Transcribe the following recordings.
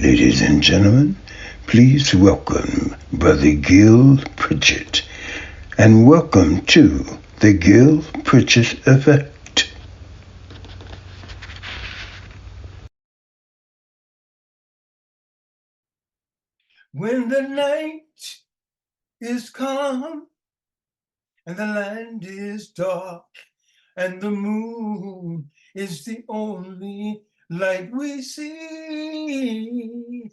Ladies and gentlemen, please welcome Brother Gil Pritchett, and welcome to the Gil Pritchett Affect. When the night is calm and the land is dark and the moon is the only light we see.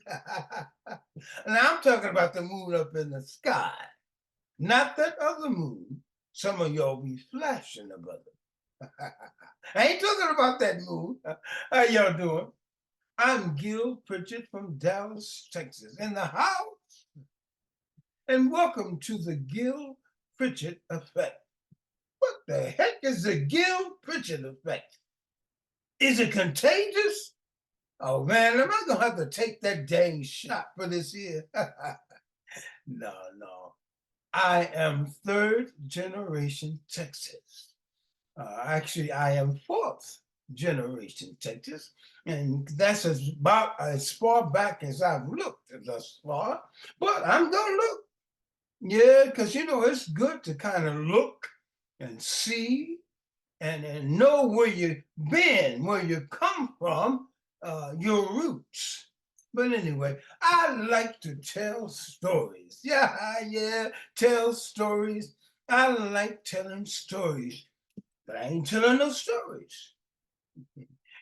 And I'm talking about the moon up in the sky, not that other moon. Some of y'all be flashing above it. I ain't talking about that moon. How y'all doing? I'm Gil Pritchett from Dallas, Texas, in the house. And welcome to the Gil Pritchett Effect. What the heck is the Gil Pritchett Effect? Is it contagious? Oh man, am I gonna have to take that dang shot for this year? No. I am third generation Texas. Actually, I am fourth generation Texas, and that's about as far back as I've looked thus far. But I'm gonna look. Yeah, because it's good to kind of look and see and know where you've been, where you come from, your roots. But anyway, I like to tell stories. Yeah, tell stories. I like telling stories, but I ain't telling no stories.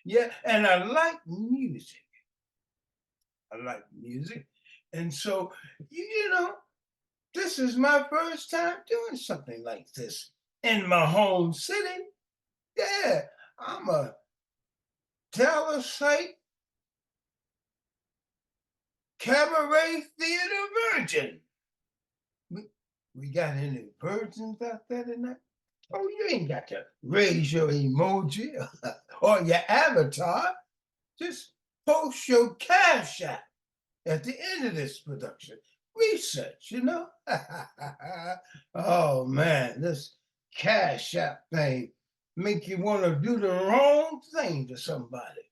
Yeah, and I like music. And so, this is my first time doing something like this in my home city. Yeah, I'm a Dallasite Cabaret Theatre Virgin. We got any virgins out there tonight? Oh, you ain't got to raise your emoji or your avatar. Just post your cash app at the end of this production. Research. Oh man, this cash app thing make you want to do the wrong thing to somebody.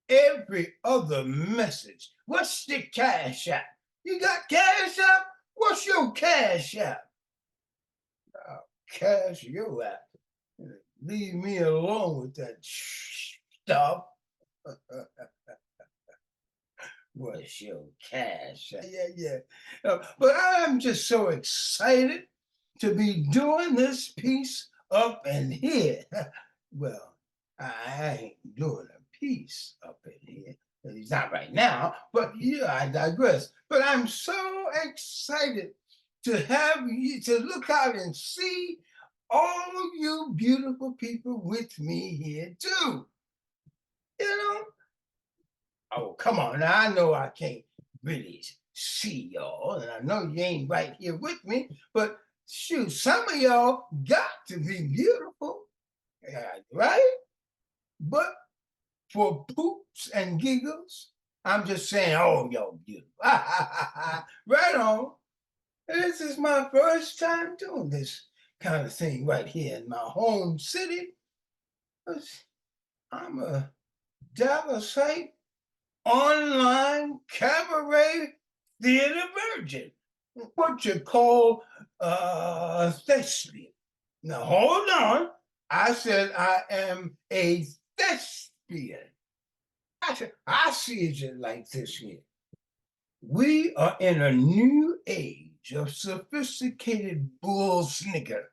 Every other message. What's the cash app? You got cash app? What's your cash app? Cash your app. Leave me alone with that stuff. What's your cash? Yeah. But I'm just so excited to be doing this piece up in here. Well, I ain't doing a piece up in here. It's not right now, but yeah, I digress. But I'm so excited to have you to look out and see all you beautiful people with me here too. Oh, come on. Now, I know I can't really see y'all, and I know you ain't right here with me, but shoot, some of y'all got to be beautiful, right? But for poops and giggles, I'm just saying, oh, y'all beautiful. Right on. This is my first time doing this kind of thing right here in my home city. I'm a Dallasite online cabaret theater virgin, what you call thespian. Now hold on, I said I am a thespian. I see it like this here. We are in a new age of sophisticated bull snigger.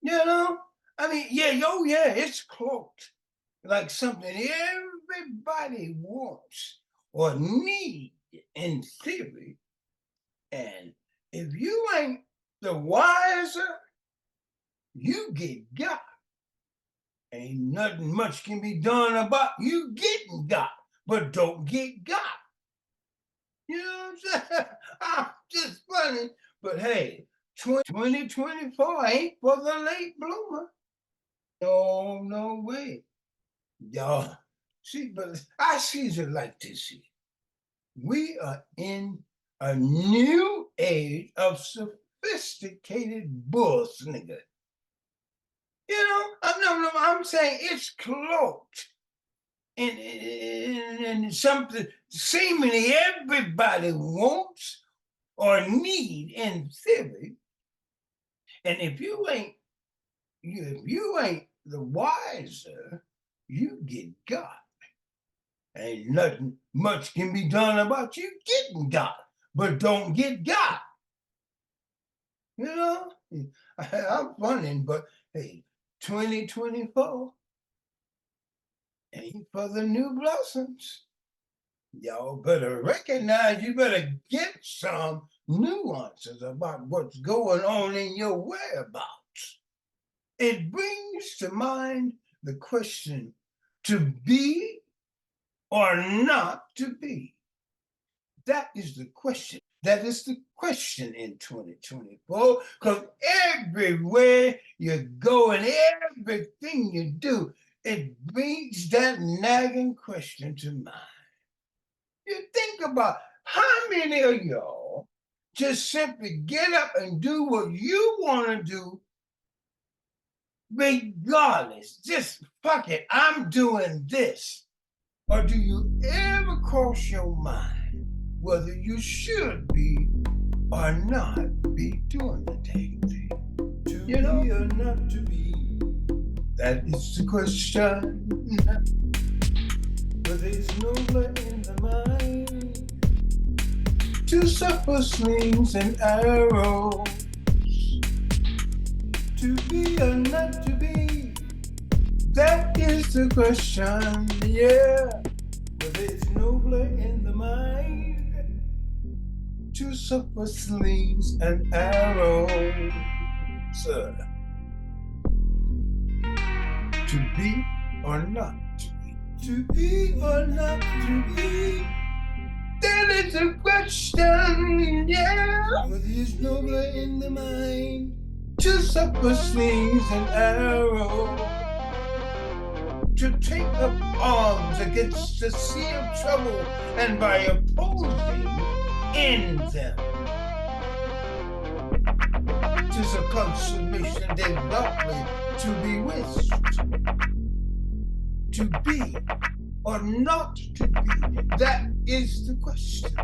Yeah, it's cloaked like something everybody wants or need in theory. And if you ain't the wiser, you get got. Ain't nothing much can be done about you getting got, but don't get got. You know what I'm saying? I'm just funny, but hey, 2024 ain't for the late bloomer. No way. Y'all, see, but I see it like this here. We are in a new age of sophisticated bull snigger. I'm saying it's cloaked and something seemingly everybody wants or need in theory. And if you ain't the wiser, you get got. Ain't nothing much can be done about you getting got, but don't get got. You know, I'm funny, but hey, 2024 ain't for the new blossoms. Y'all better recognize, you better get some nuances about what's going on in your whereabouts. It brings to mind the question to be or not to be. That is the question. That is the question in 2024, because everywhere you go and everything you do, it brings that nagging question to mind. You think about how many of y'all just simply get up and do what you want to do regardless. Just fuck it, I'm doing this. Or do you ever cross your mind whether you should be or not be doing the dang thing? To be or not to be, that is the question. But there's nowhere in the mind to suffer slings and arrows. To be or not to be, that is the question, yeah. But there's nobler in the mind to suffer slings and arrows. To be or not to be. To be or not to be, that is the question, yeah. But there's nobler in the mind to suffer slings and arrows. To take up arms against the sea of trouble, and by opposing, end them. 'Tis a consummation devoutly to be wished. To be or not to be, that is the question.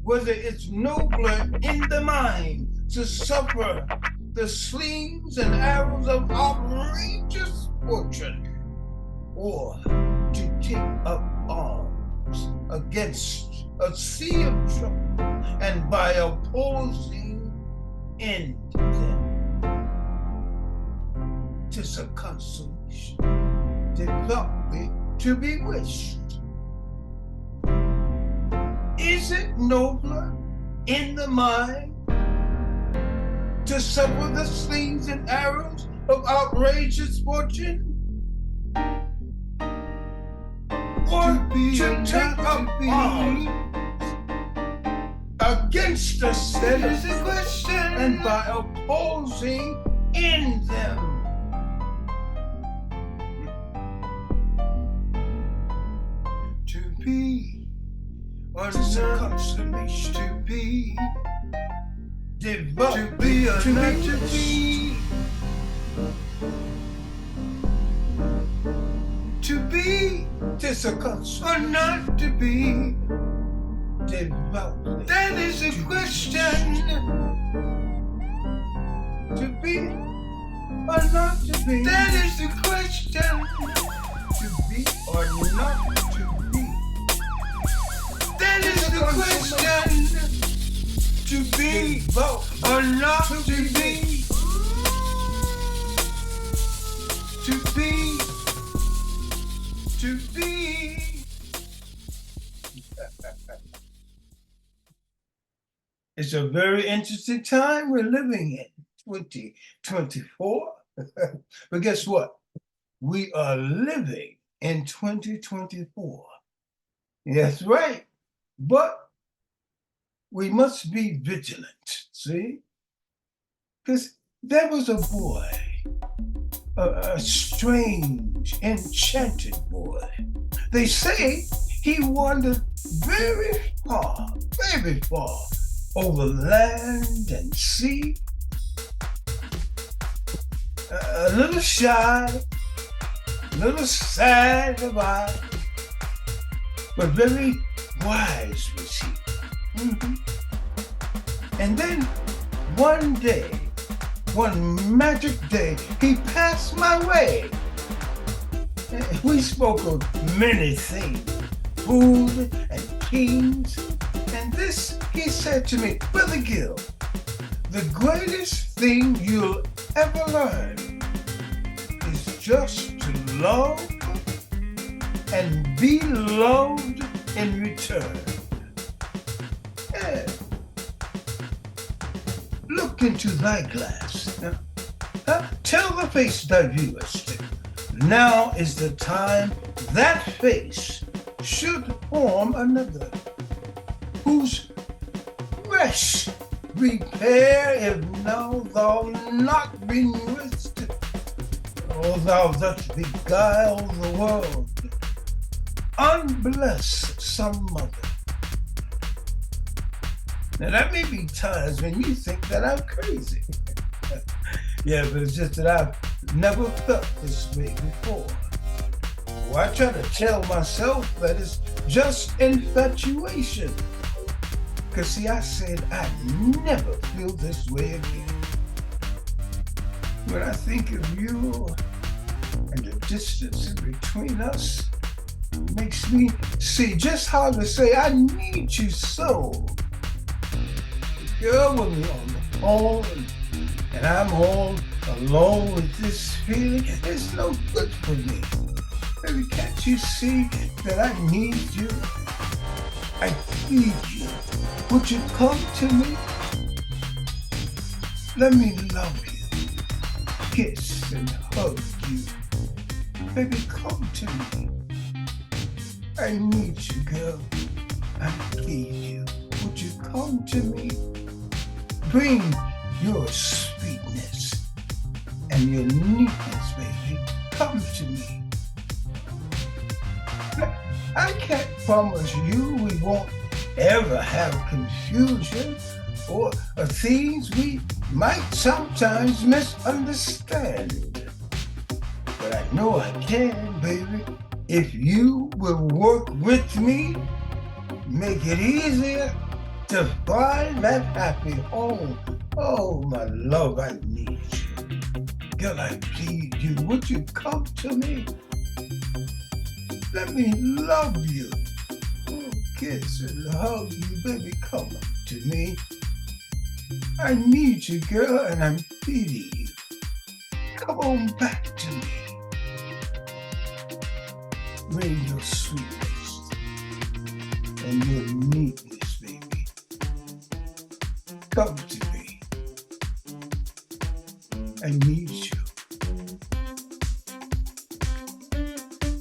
Whether it's nobler in the mind to suffer the slings and arrows of outrageous fortune, or to take up arms against a sea of trouble, and by opposing, end them. 'Tis a consolation devoutly to be wished. Is it nobler in the mind to suffer the slings and arrows of outrageous fortune, or to take up arms against the sea of question, and by opposing, end them? To be or not consummation, to be devout, to be or not to be. To be, 'tis a consummation, or not to be. Devoutly, that is the question. To be or not to be, that is the question. To be or not to be, that is the question. To be or not to be. To be. To be. It's a very interesting time we're living in, 2024. But guess what? We are living in 2024. That's right. But we must be vigilant, see? Because there was a boy, a strange, enchanted boy. They say he wandered very far over land and sea. A little shy, little sad about, but very wise was he. Mhm. And then one day, one magic day, he passed my way. We spoke of many things, food and kings. And this, he said to me, Brother Gil, the greatest thing you'll ever learn is just to love and be loved in return. Yeah. Look into thy glass. Tell the face thou viewest. Now is the time that face should form another, whose rest repair if now thou not renewest. O thou dost beguile the world, unbless some mother. Now that may be times when you think that I'm crazy. Yeah, but it's just that I've never felt this way before. Well, I try to tell myself that it's just infatuation. Cause see, I said I'd never feel this way again. When I think of you and the distance in between us, makes me see just how to say I need you so. Girl, when we're on the phone and I'm all alone with this feeling, it's no good for me. Baby, can't you see that I need you? I need you. Would you come to me? Let me love you, kiss and hug you. Baby, come to me. I need you, girl. I need you. Would you come to me? Bring your sweetness and your neatness, baby. Come to me. I can't promise you we won't ever have confusion or things we might sometimes misunderstand. But I know I can, baby, if you will work with me, make it easier to find that happy home. Oh, my love, I need you. Girl, I plead you. Would you come to me? Let me love you. Oh, kiss and hug you, baby. Come to me. I need you, girl, and I'm pleading you. Come on back to me. Bring your sweetness and your neatness, baby. Come to me. I need you.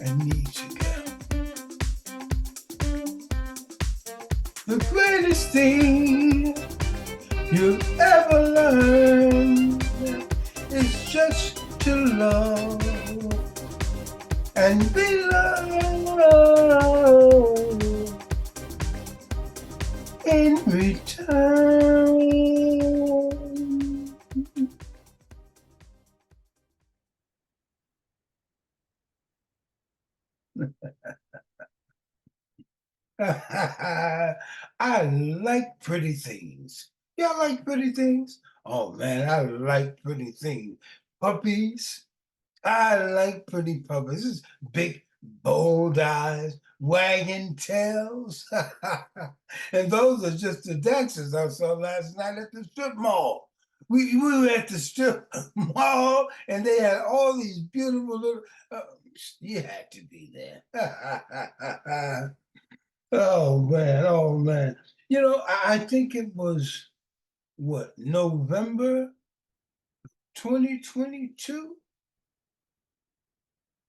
I need you, girl. The greatest thing you'll ever learn is just to love and be loved in return. I like pretty things. Y'all like pretty things? Oh man, I like pretty things. Puppies. I like pretty puppies. This big, bold eyes, wagging tails. And those are just the dancers I saw last night at the strip mall. We were at the strip mall and they had all these beautiful little, you had to be there. Oh man, oh man. You know, I think it was what, November 2022?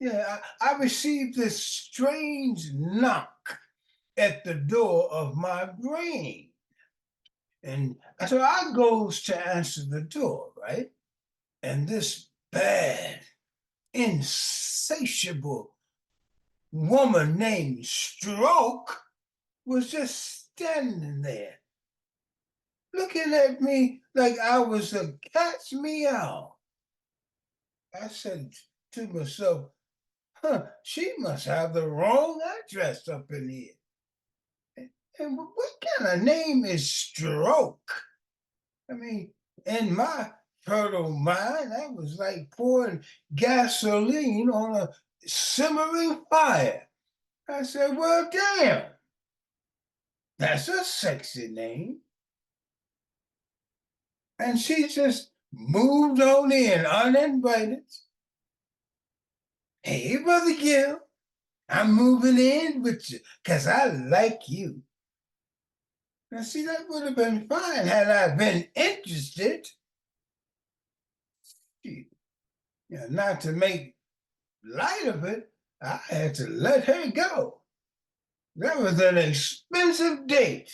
Yeah, I received this strange knock at the door of my brain. And so I goes to answer the door, right? And this bad, insatiable woman named Stroke was just standing there, looking at me like I was a cat's meow. I said to myself, She must have the wrong address up in here. And what kind of name is Stroke? I mean, in my fertile mind, that was like pouring gasoline on a simmering fire. I said, well, damn, that's a sexy name. And she just moved on in uninvited. Hey, Brother Gil, I'm moving in with you because I like you. Now, see, that would have been fine had I been interested. Not to make light of it, I had to let her go. That was an expensive date.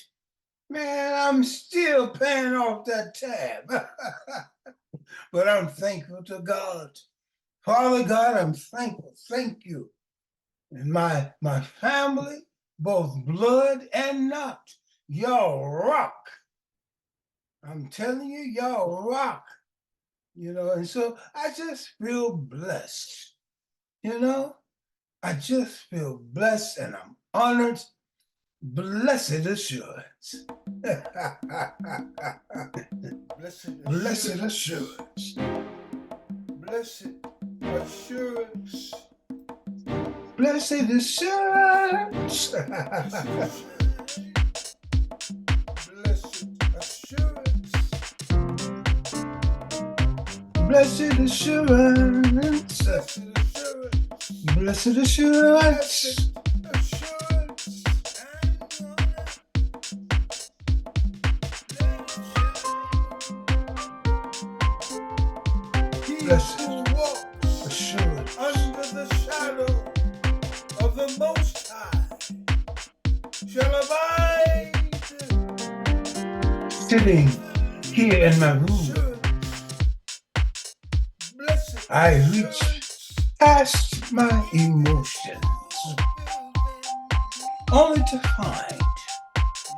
Man, I'm still paying off that tab. But I'm thankful to God. Father God, I'm thankful. Thank you. And my family, both blood and not, y'all rock. I'm telling you, y'all rock. And so I just feel blessed. I just feel blessed and I'm honored. Blessed assurance. Blessed assurance. Blessed assurance. Blessed assurance. Blessed assurance. Blessed assurance. Blessed assurance. Under the shadow of the Most High shall abide. Sitting here in my room, I reach past my emotions, only to find,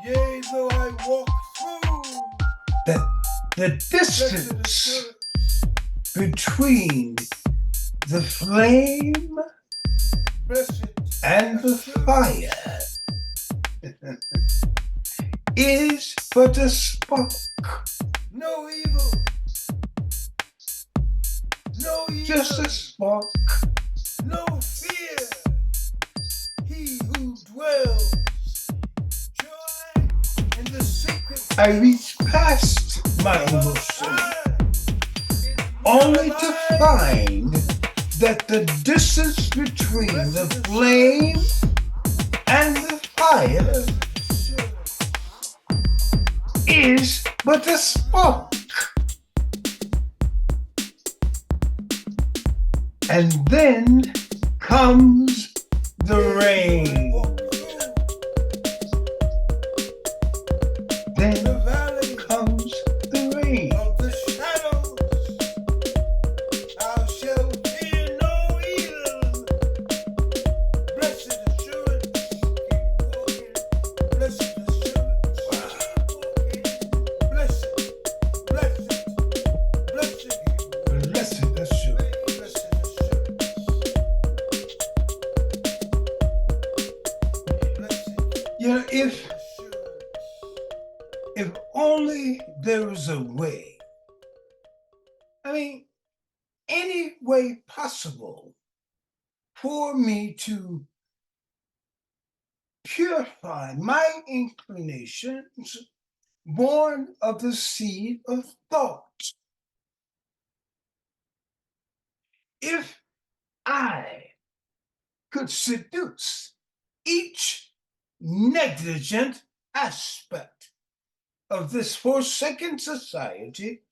yea, though I walk through, that the distance between the flame and the fire is but a spark. No evil. No evil. Just a spark. No fear. He who dwells joy in the secret. I reach past my emotions, only to find that the distance between the flame and the fire is but a spark. And then comes the rain. Then comes the rain. If only there was a way, any way possible for me to purify my inclinations born of the seed of thought. If I could seduce each negligent aspect of this forsaken society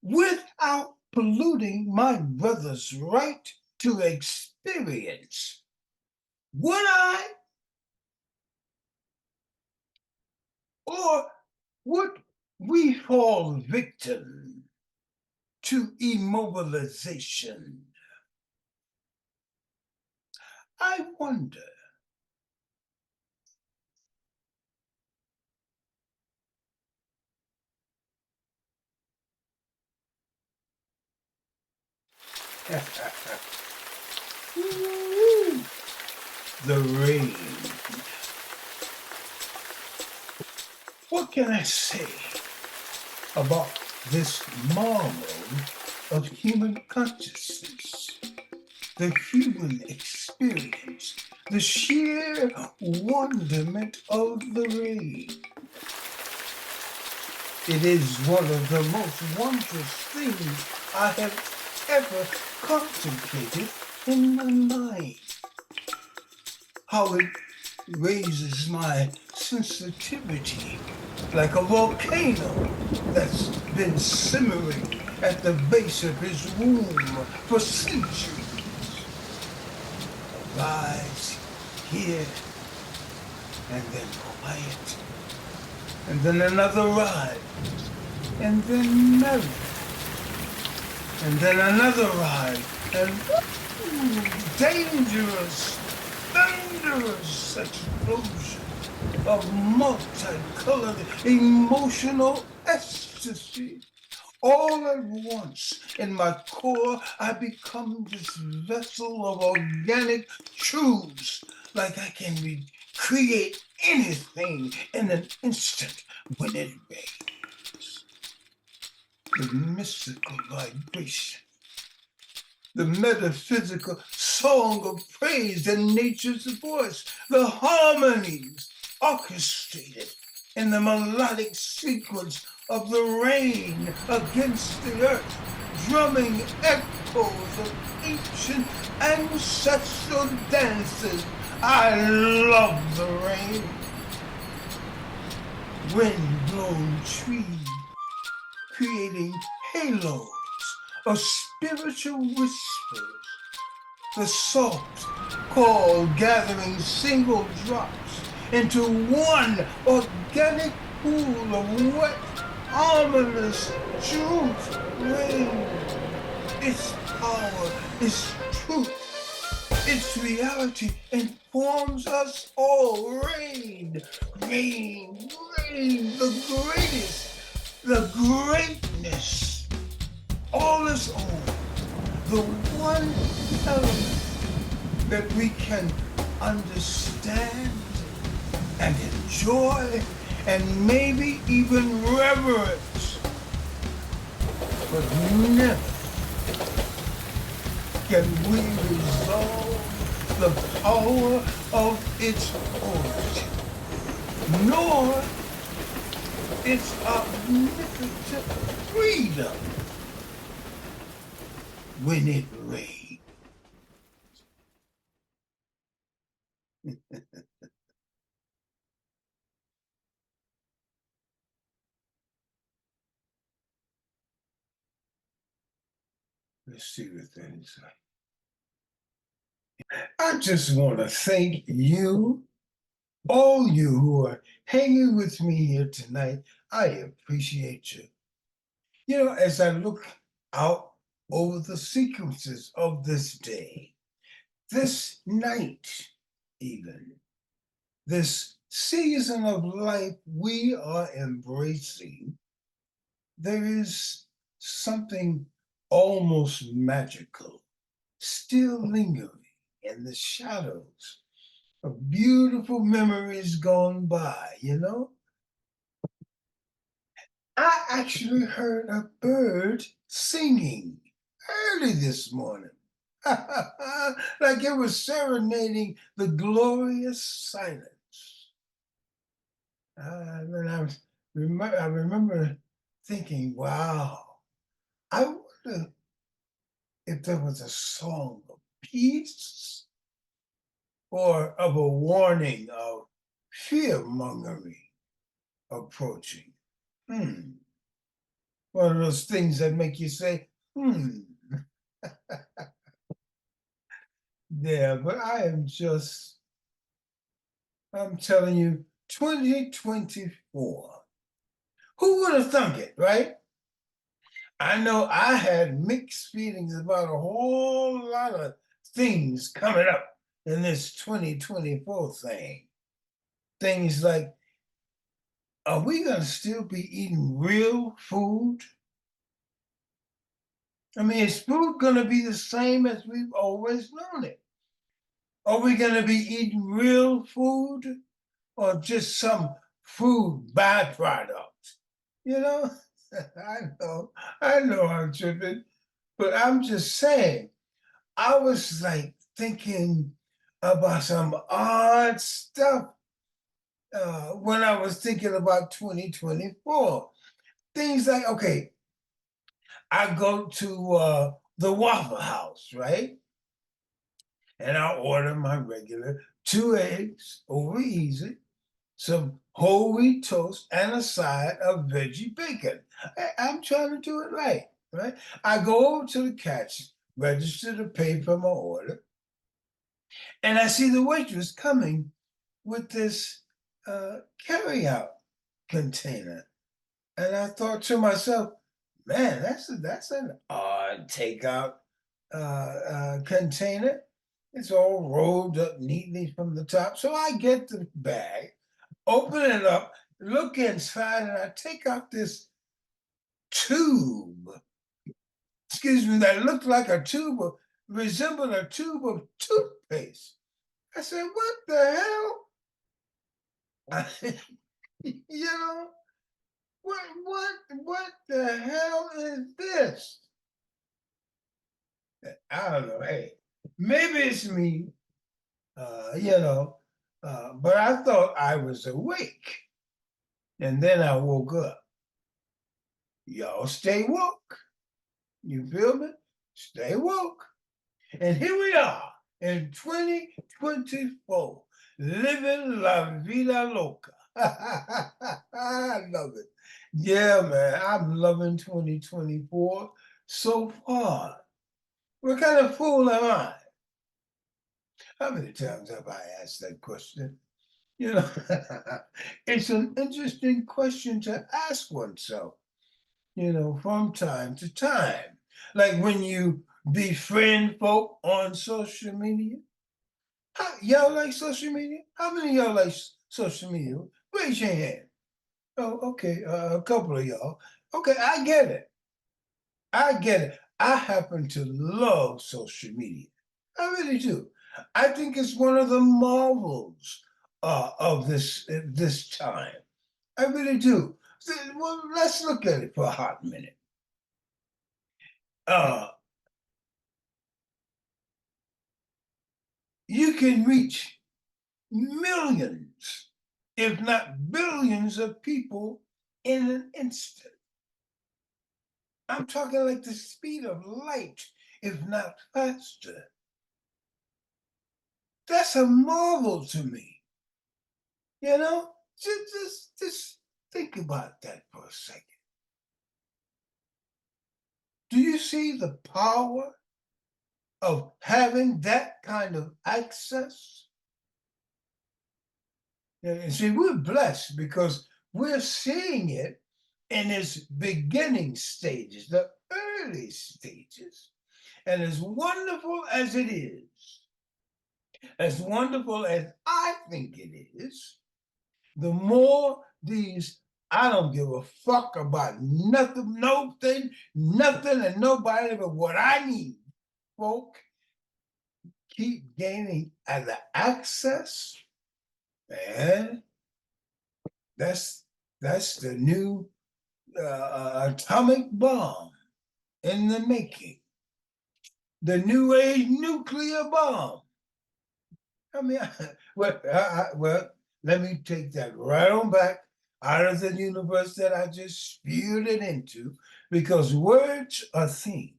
without polluting my brother's right to experience, would I? Or would we fall victim to immobilization? I wonder. Woo! The rain. What can I say about this marvel of human consciousness, the human experience, the sheer wonderment of the rain? It is one of the most wondrous things I have ever contemplated in my mind. How it raises my sensitivity like a volcano that's been simmering at the base of his womb for centuries. A rise here, and then quiet, and then another rise, and then mellow, and then another rise, and dangerous, thunderous explosion of multicolored emotional ecstasy. All at once, in my core, I become this vessel of organic truths, like I can recreate anything in an instant when it rains. The mystical vibration, the metaphysical song of praise in nature's voice, the harmonies orchestrated in the melodic sequence of the rain against the earth, drumming echoes of ancient ancestral dances. I love the rain. Wind-blown trees creating halos of spiritual whispers, the salt call gathering single drops into one organic pool of wet, ominous truth. Rain, its power, its truth, its reality informs us all. Rain, rain, rain, the greatest, the greatness, all its own, the one element that we can understand and enjoy and maybe even reverence, but never can we resolve the power of its origin, nor its omnipotent freedom when it rains. Let's see what that is. I just want to thank you, all you who are hanging with me here tonight. I appreciate you. You know, as I look out over the sequences of this day, this night, even, this season of life we are embracing, there is something almost magical still lingering in the shadows of beautiful memories gone by, you know? I actually heard a bird singing early this morning, like it was serenading the glorious silence. And I remember thinking, wow, I wonder if there was a song of peace or of a warning of fear-mongering approaching. One of those things that make you say, Yeah, but I'm telling you, 2024. Who would have thunk it, right? I know I had mixed feelings about a whole lot of things coming up in this 2024 thing. Things like, are we going to still be eating real food? I mean, is food going to be the same as we've always known it? Are we going to be eating real food or just some food byproduct? You know, I know I'm tripping, but I'm just saying, I was like thinking about some odd stuff when I was thinking about 2024. Things like, okay, I go to the Waffle House, right? And I order my regular 2 eggs over easy, some whole wheat toast, and a side of veggie bacon. I'm trying to do it right, right? I go over to the cash register to pay for my order, and I see the waitress coming with this carry-out container. And I thought to myself, man, that's an odd takeout container. It's all rolled up neatly from the top. So I get the bag, open it up, look inside, and I take out this tube. Excuse me, that looked like a tube of, resembled a tube of toothpaste. I said, what the hell? you know, what the hell is this? I don't know. Hey, maybe it's me, but I thought I was awake. And then I woke up. Y'all stay woke. You feel me? Stay woke. And here we are in 2024, living la vida loca. I love it. Yeah, man, I'm loving 2024 so far. What kind of fool am I? How many times have I asked that question? You know, it's an interesting question to ask oneself, from time to time. Like when you befriend folk on social media. Y'all like social media? How many of y'all like social media? Raise your hand. Oh, okay, a couple of y'all. Okay, I get it. I get it. I happen to love social media. I really do. I think it's one of the marvels of this time. I really do. Well, let's look at it for a hot minute. You can reach millions, if not billions, of people in an instant. I'm talking like the speed of light, if not faster. That's a marvel to me. Just think about that for a second. Do you see the power of having that kind of access? And see, we're blessed because we're seeing it in its beginning stages, the early stages. And as wonderful as it is, as wonderful as I think it is, the more these I don't give a fuck about nothing, nothing and nobody but what I need, folk, keep gaining the access, man. That's the new atomic bomb in the making. The new age nuclear bomb. I mean, well, let me take that right on back out of the universe that I just spewed it into, because words are things.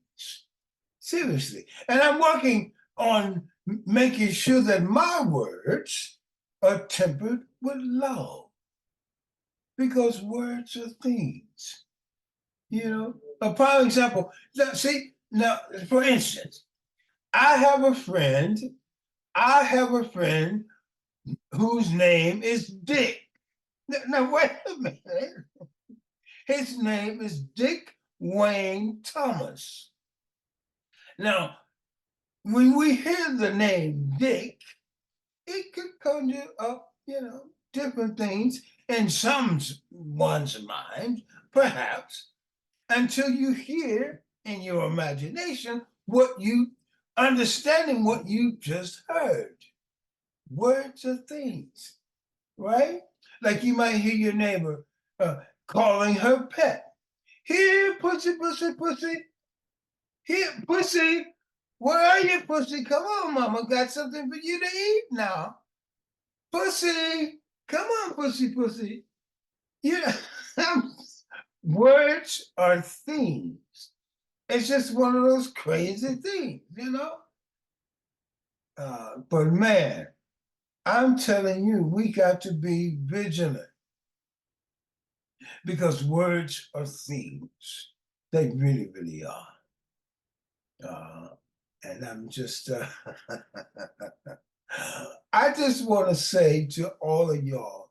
Seriously. And I'm working on making sure that my words are tempered with love, because words are things. A prime example. Now, for instance, I have a friend whose name is Dick. Now, wait a minute. His name is Dick Wayne Thomas. Now, when we hear the name Dick, it could conjure up, different things in one's mind, perhaps, until you hear in your imagination understanding what you just heard. Words are things, right? Like you might hear your neighbor calling her pet. Here, pussy, pussy, pussy. Here, pussy. Where are you, pussy? Come on, mama. Got something for you to eat now. Pussy. Come on, pussy, pussy. Yeah. Words are things. It's just one of those crazy things, you know? But man, I'm telling you, we got to be vigilant because words are things. They really, really are. And I'm just, I just want to say to all of y'all,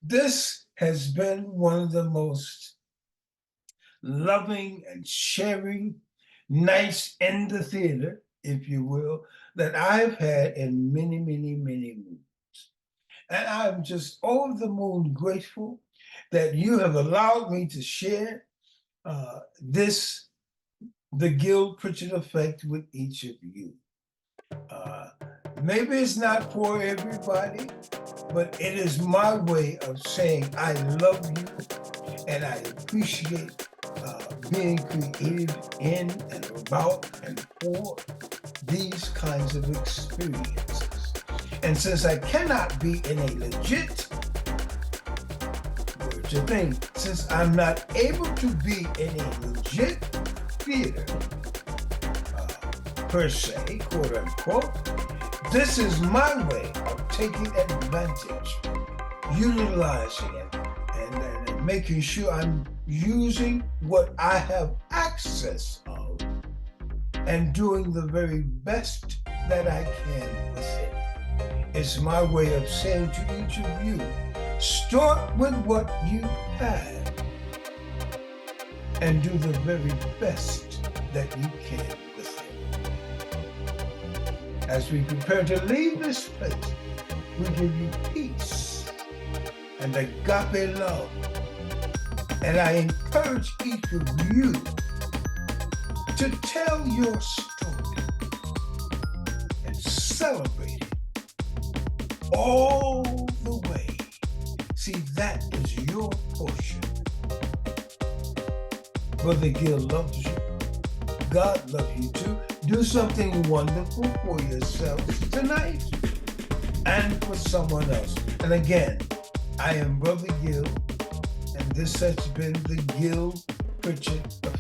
this has been one of the most loving and sharing nights in the theater, if you will, that I've had in many, many, many moons. And I'm just over the moon grateful that you have allowed me to share the Gil Pritchett Effect with each of you. Maybe it's not for everybody, but it is my way of saying I love you and I appreciate being creative in and about and for these kinds of experiences. And since I cannot be in a legit, words are things, since I'm not able to be in a legit theater, per se, quote unquote, this is my way of taking advantage, utilizing it, and making sure I'm using what I have access of and doing the very best that I can with it. It's my way of saying to each of you, start with what you have and do the very best that you can with it. As we prepare to leave this place, we give you peace and agape love. And I encourage each of you to tell your story and celebrate it all the way. See, that is your portion. Brother Gil loves you. God loves you too. Do something wonderful for yourselves tonight and for someone else. And again, I am Brother Gil, and this has been the Gil Pritchett Effect.